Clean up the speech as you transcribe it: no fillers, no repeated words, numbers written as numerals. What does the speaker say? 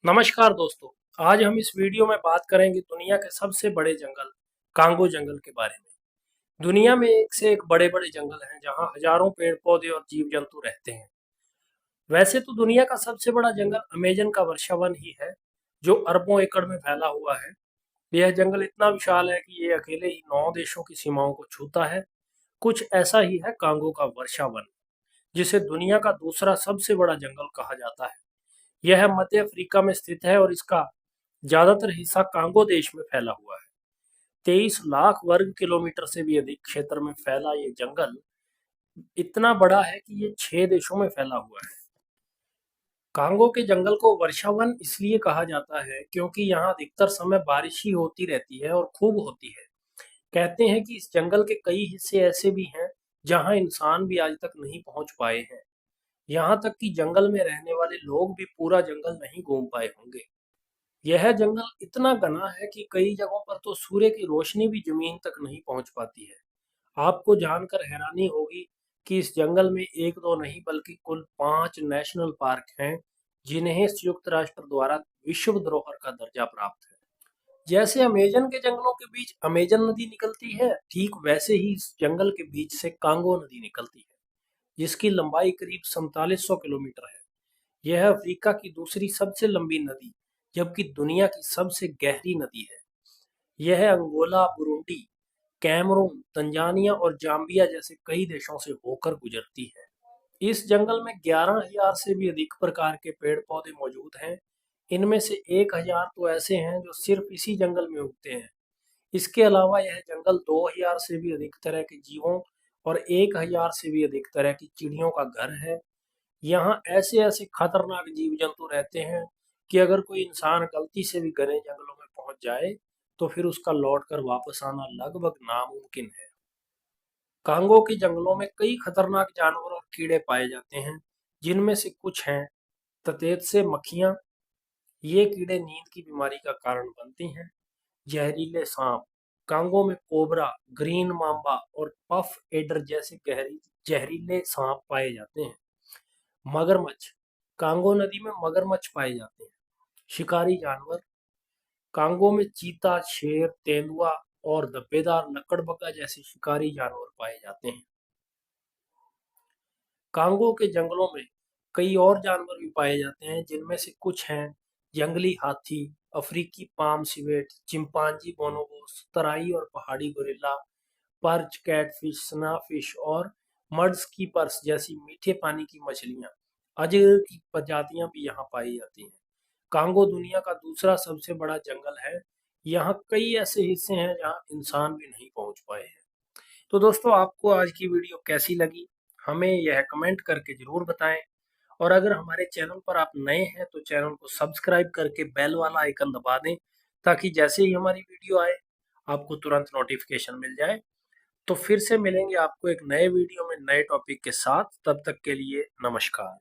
नमस्कार दोस्तों। आज हम इस वीडियो में बात करेंगे दुनिया के सबसे बड़े जंगल कांगो जंगल के बारे में। दुनिया में एक से एक बड़े बड़े जंगल हैं जहां हजारों पेड़ पौधे और जीव जंतु रहते हैं। वैसे तो दुनिया का सबसे बड़ा जंगल अमेजन का वर्षावन ही है, जो अरबों एकड़ में फैला हुआ है। यह जंगल इतना विशाल है कि ये अकेले ही 9 देशों की सीमाओं को छूता है। कुछ ऐसा ही है कांगो का वर्षावन, जिसे दुनिया का दूसरा सबसे बड़ा जंगल कहा जाता है। यह मध्य अफ्रीका में स्थित है और इसका ज्यादातर हिस्सा कांगो देश में फैला हुआ है। 23 लाख वर्ग किलोमीटर से भी अधिक क्षेत्र में फैला ये जंगल इतना बड़ा है कि ये 6 देशों में फैला हुआ है। कांगो के जंगल को वर्षावन इसलिए कहा जाता है क्योंकि यहाँ अधिकतर समय बारिश ही होती रहती है और खूब होती है। कहते हैं कि इस जंगल के कई हिस्से ऐसे भी हैं जहाँ इंसान भी आज तक नहीं पहुंच पाए हैं। यहाँ तक कि जंगल में रहने वाले लोग भी पूरा जंगल नहीं घूम पाए होंगे। यह जंगल इतना घना है कि कई जगहों पर तो सूर्य की रोशनी भी जमीन तक नहीं पहुंच पाती है। आपको जानकर हैरानी होगी कि इस जंगल में एक दो नहीं बल्कि कुल 5 नेशनल पार्क हैं, जिन्हें संयुक्त राष्ट्र द्वारा विश्व धरोहर का दर्जा प्राप्त है। जैसे अमेजन के जंगलों के बीच अमेजन नदी निकलती है, ठीक वैसे ही इस जंगल के बीच से कांगो नदी निकलती है, जिसकी लंबाई करीब 4700 किलोमीटर है। यह अफ्रीका की दूसरी सबसे लंबी नदी जबकि दुनिया की सबसे गहरी नदी है। यह अंगोला, बुरुंडी, कैमरून, तंजानिया और जाम्बिया जैसे कई देशों से होकर गुजरती है। इस जंगल में 11,000 से भी अधिक प्रकार के पेड़ पौधे मौजूद हैं। इनमें से 1,000 तो ऐसे हैं जो सिर्फ इसी जंगल में उगते हैं। इसके अलावा यह जंगल 2,000 से भी अधिक तरह के जीवों और 1,000 से भी अधिक तरह की चिड़ियों का घर है। यहाँ ऐसे ऐसे खतरनाक जीव जंतु रहते हैं कि अगर कोई इंसान गलती से भी घने जंगलों में पहुंच जाए तो फिर उसका लौटकर वापस आना लगभग नामुमकिन है। कांगो के जंगलों में कई खतरनाक जानवर और कीड़े पाए जाते हैं, जिनमें से कुछ हैं ततेत से मक्खियाँ। ये कीड़े नींद की बीमारी का कारण बनती हैं। जहरीले सांप, कांगो में कोबरा, ग्रीन मांबा और पफ एडर जैसे गहरी जहरीले सांप पाए जाते हैं। मगरमच्छ, कांगो नदी में मगरमच्छ पाए जाते हैं। शिकारी जानवर, कांगो में चीता, शेर, तेंदुआ और धब्बेदार लकड़बग्गा जैसे शिकारी जानवर पाए जाते हैं। कांगो के जंगलों में कई और जानवर भी पाए जाते हैं, जिनमें से कुछ हैं जंगली हाथी, अफ्रीकी पाम सिवेट, चिंपांजी बोनोबोस, तराई और पहाड़ी गोरिल्ला, पर्च, कैटफिश, स्नाफिश और मड्सकीपर्स जैसी मीठे पानी की मछलियां। अजगर की प्रजातियां भी यहाँ पाई जाती हैं। कांगो दुनिया का दूसरा सबसे बड़ा जंगल है। यहाँ कई ऐसे हिस्से हैं जहाँ इंसान भी नहीं पहुंच पाए हैं। तो दोस्तों, आपको आज की वीडियो कैसी लगी, हमें यह कमेंट करके जरूर बताएं। और अगर हमारे चैनल पर आप नए हैं तो चैनल को सब्सक्राइब करके बेल वाला आइकन दबा दें, ताकि जैसे ही हमारी वीडियो आए आपको तुरंत नोटिफिकेशन मिल जाए। तो फिर से मिलेंगे आपको एक नए वीडियो में नए टॉपिक के साथ। तब तक के लिए नमस्कार।